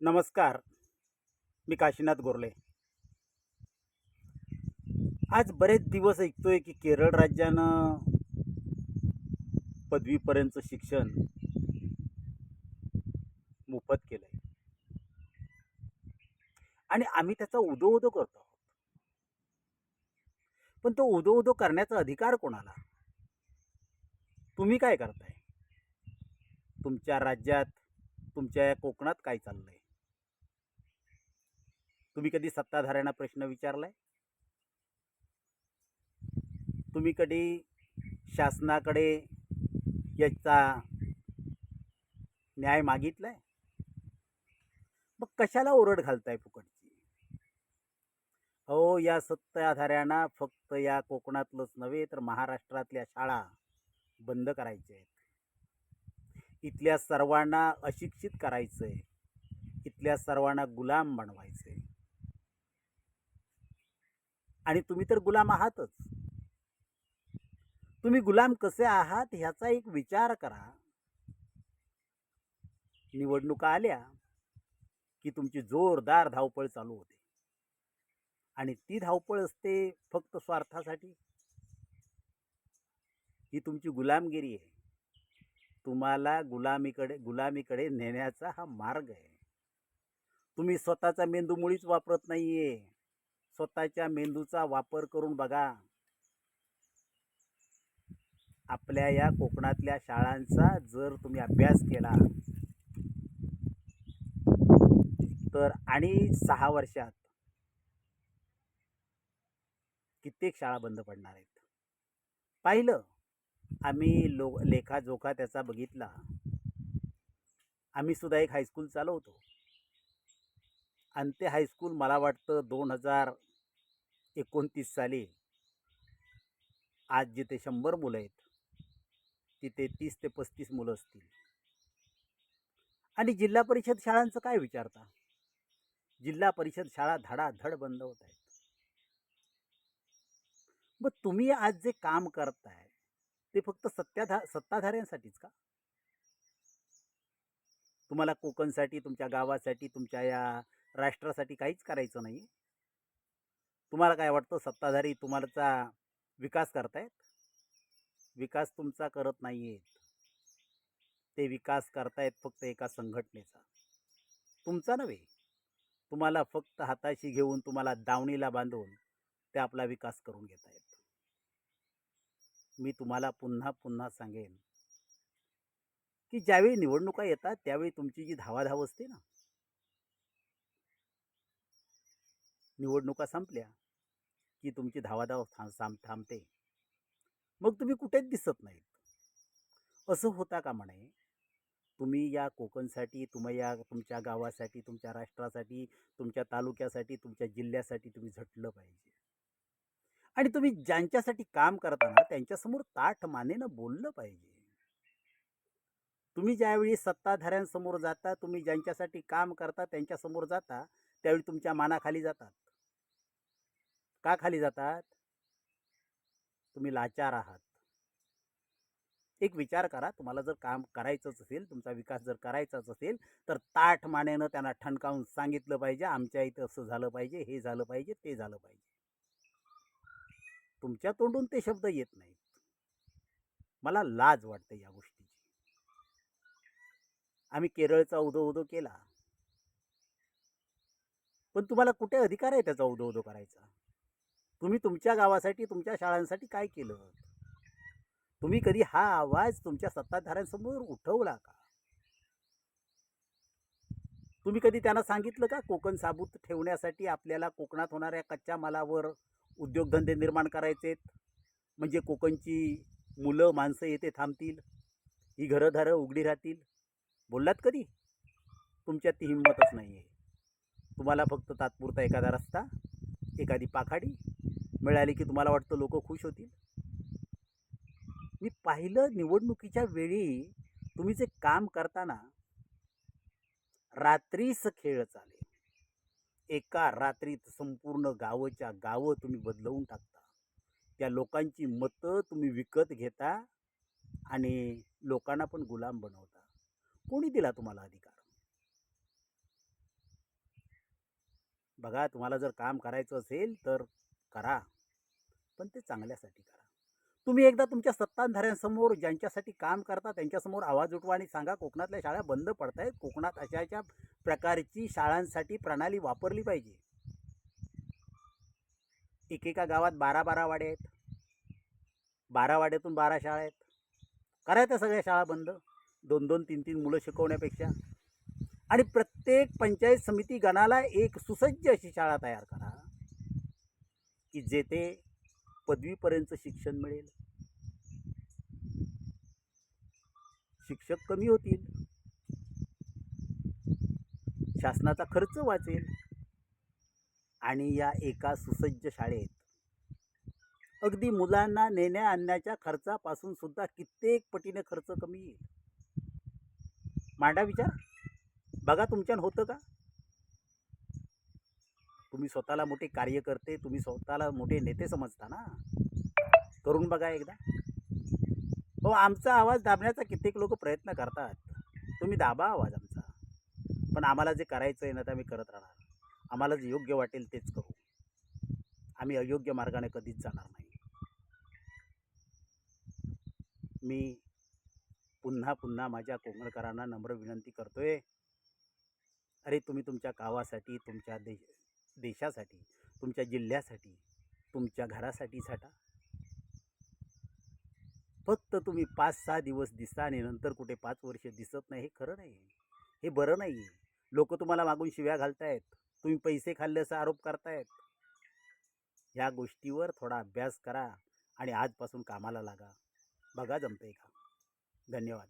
नमस्कार. मी काशीनाथ गोरले. आज बरेच दिवस ऐकतोय की केरळ राज्यानं पदवीपर्यंतचं शिक्षण मोफत केलंय आणि आम्ही त्याचा उदो-उदो करतो आहोत. पण तो उदो-उदो करण्याचा अधिकार कोणाला? तुम्ही काय करताय? तुमच्या राज्यात, तुमच्या या कोकणात काय चाललंय? तुम्ही कधी सत्ताधाऱ्यांना प्रश्न विचारलाय? तुम्ही कधी शासनाकडे याचा न्याय मागितलाय? मग कशाला ओरड घालताय फुकटची? अहो, या सत्ताधाऱ्यांना फक्त या कोकणातलंच नव्हे तर महाराष्ट्रातल्या शाळा बंद करायच्या आहेत. इथल्या सर्वांना अशिक्षित करायचंय. इथल्या सर्वांना गुलाम बनवायचंय. आणि तुम्ही तर गुलाम आहातच. तुम्ही गुलाम कसे आहात ह्याचा एक विचार करा. निवडणुका आल्या की तुमची जोरदार धावपळ चालू होते आणि ती धावपळ असते फक्त स्वार्थासाठी. ही तुमची गुलामगिरी आहे. तुम्हाला गुलामीकडे नेण्याचा हा मार्ग आहे. तुम्ही स्वतःचा मेंदू मुळीच वापरत नाहीये. स्वतःच्या मेंदूचा वापर करून बघा. आपल्या या कोकणातल्या शाळांचा जर तुम्ही अभ्यास केला तर आणि 6 वर्षात कित्येक शाळा बंद पडणार आहेत. पाहिलं आम्ही लेखाजोखा त्याचा बघितला. आम्ही सुद्धा एक हायस्कूल चालवतो आणि ते हायस्कूल मला वाटतं 2029 साली आज जिथे 100 मुलं आहेत तिथे 30 ते 35 मुलं असतील. आणि जिल्हा परिषद शाळांचं काय विचारता? जिल्हा परिषद शाळा धडाधड बंद होत आहेत. मग तुम्ही आज जे काम करताय ते फक्त सत्ताधाऱ्यांसाठीच का? तुम्हाला कोकणसाठी, तुमच्या गावासाठी, तुमच्या या राष्ट्रासाठी काहीच करायचं नाही? तुम्हाला काय वाटतं सत्ताधारी तुम्हाचा विकास करतायत? विकास तुमचा करत नाहीयेत. ते विकास करतायत फक्त एका संघटनेचा, तुमचा नव्हे. तुम्हाला फक्त हाताशी घेऊन, तुम्हाला दावणीला बांधून ते आपला विकास करून घेत आहेत. मी तुम्हाला पुन्हा पुन्हा सांगेन की ज्यावेळी निवडणुका येतात त्यावेळी तुमची जी धावाधाव असते ना, निवडणुका संपल्या की तुमची धावाधाव थांबते. मग तुम्ही कुठेच दिसत नाहीत. असं होता का म्हणे? तुम्ही या कोकणसाठी, तुम्ही या तुमच्या गावासाठी, तुमच्या राष्ट्रासाठी, तुमच्या तालुक्यासाठी, तुमच्या जिल्ह्यासाठी तुम्ही झटलं पाहिजे. आणि तुम्ही ज्यांच्यासाठी काम करताना त्यांच्यासमोर ताठ मानेनं बोललं पाहिजे. तुम्ही ज्यावेळी सत्ताधाऱ्यांसमोर जाता, तुम्ही ज्यांच्यासाठी काम करता त्यांच्यासमोर जाता, त्यावेळी तुमच्या मानाखाली जातात. का खाली जातात? तुम्ही लाचार आहात. एक विचार करा, तुम्हाला जर काम करायचंच असेल, तुमचा विकास जर करायचाच असेल तर ताठ मानेनं त्यांना ठणकावून सांगितलं पाहिजे, आमच्या इथं असं झालं पाहिजे, हे झालं पाहिजे, ते झालं पाहिजे. तुमच्या तोंडून ते शब्द येत नाहीत. मला लाज वाटते या गोष्टीची. आम्ही केरळचा उदो-उदो केला, पण तुम्हाला कुठे अधिकार आहे त्याचा उदो-उदो करायचा? तुम्ही तुमच्या गावासाठी, तुमच्या शाळांसाठी काय केलं? तुम्ही कधी हा आवाज तुमच्या सत्ताधाऱ्यांसमोर उठवला का? तुम्ही कधी त्यांना सांगितलं का कोकण साबूत ठेवण्यासाठी आपल्याला कोकणात होणाऱ्या कच्च्या मालावर उद्योगधंदे निर्माण करायचेत, म्हणजे कोकणची मुलं माणसं येथे थांबतील, ही घरंदारं उघडी राहतील? बोललात कधी? तुमच्यात ती हिंमतच नाही आहे. तुम्हाला फक्त तात्पुरता एखादा रस्ता, एखादी पाखाडी मिळाली की तुम्हाला वाटतं लोक खुश होतील. मी पाहिलं निवडणुकीच्या वेळी तुम्ही जे काम करताना रात्रीच खेळ चाले. एका रात्रीत संपूर्ण गावच्या गावं तुम्ही बदलवून टाकता. त्या लोकांची मतं तुम्ही विकत घेता आणि लोकांना पण गुलाम बनवता. कोणी दिला तुम्हाला अधिकार? बघा, तुम्हाला जर काम करायचं असेल तर करा, पण ते चांगल्यासाठी करा. तुम्ही एकदा तुमच्या सत्ताधाऱ्यांसमोर, ज्यांच्यासाठी काम करता त्यांच्यासमोर आवाज उठवा आणि सांगा कोकणातल्या शाळा बंद पडत आहेत. कोकणात अशा प्रकारची शाळांसाठी प्रणाली वापरली पाहिजे. एकेका गावात 12-12 वाडे आहेत. 12 वाड्यातून 12 शाळा आहेत. करायच्या सगळ्या शाळा बंद. 2-2, 3-3 मुलं शिकवण्यापेक्षा. आणि प्रत्येक पंचायत समिती गणाला एक सुसज्ज अशी शाळा तयार करा की जेथे पदवीपर्यंत शिक्षण मिळेल. शिक्षक कमी होतील, शासनाचा खर्च वाचेल आणि या एका सुसज्ज शाळेत अगदी मुलांना नेण्या आणण्याच्या खर्चापासून सुद्धा कित्येक पटीने खर्च कमी येईल. मांडा विचार. बघा तुमच्यान होतं का? तुम्ही स्वतःला मोठे कार्यकर्ते, तुम्ही स्वतःला मोठे नेते समजता ना. करून बघा एकदा. हो, आमचा आवाज दाबण्याचा कित्येक लोक प्रयत्न करतात. तुम्ही दाबा आवाज आमचा. पण आम्हाला जे करायचं आहे ना ते आम्ही करत राहणार. आम्हाला जे योग्य वाटेल तेच करू. आम्ही अयोग्य मार्गाने कधीच जाणार नाही. मी पुन्हा पुन्हा माझ्या कोकणकरांना नम्र विनंती करतोय, अरे तुम्ही तुमच्या गावासाठी, तुमच्या देशासाठी, तुमच्या जिल्ह्यासाठी, तुमच्या घरासाठी साठा. फक्त तुम्ही 5-6 दिवस दिसता आणि नंतर कुठे 5 वर्ष दिसत नाही, हे खरं नाही. हे बरं नाही आहे. लोक तुम्हाला मागून शिव्या घालतायत, तुम्ही पैसे खाल्ले असा आरोप करतायत. ह्या गोष्टीवर थोडा अभ्यास करा आणि आजपासून कामाला लागा. बघा जमतंय का. धन्यवाद.